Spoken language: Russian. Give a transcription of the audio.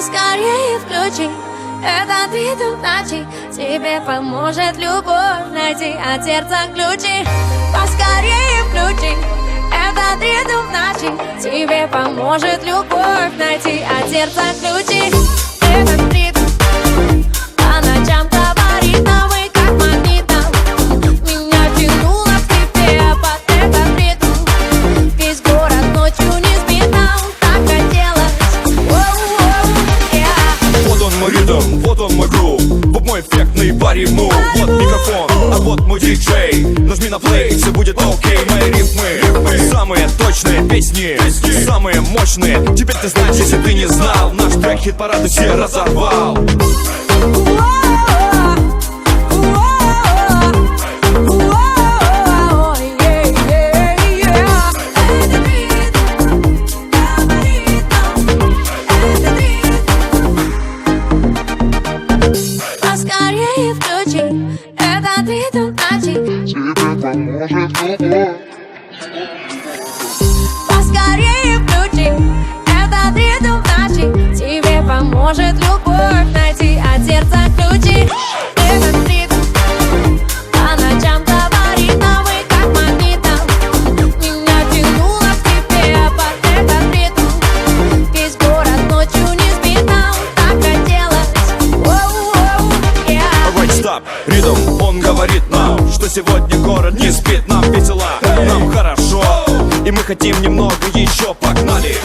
Поскорее включи этот ритм ночи. Тебе поможет любовь найти от сердца ключи. Поскорее включи этот ритм ночи. Тебе поможет любовь найти от сердца ключи. Этот ритм по ночам говорит новый, как магнитом. Меня тянуло к тебе под этот ритм. Весь город ночью не спинал, так хотелось. Вот он мой ритм, вот он мой грув, вот мой эффектный пари-мув. Вот микрофон, а вот мой диджей. Нажми на плей, все будет окей. Мои ритмы самые точные песни, самые мощные. Теперь ты знаешь, если ты не знал, наш трек хит-парады все разорвал. Поскорее включи этот ритм ночи. Тебе поможет любовь. Поскорее включи этот ритм ночи. Тебе поможет любовь найти от сердца ключи. Этот ритм по ночам говорит новый, как магнитом. Меня тянуло к тебе под этот ритм. Весь город ночью не спинал, так хотелось. Alright, stop. Ритм, он говорит нам, что сегодня город не спит. Нам весело, нам хорошо, и мы хотим немного еще. Погнали!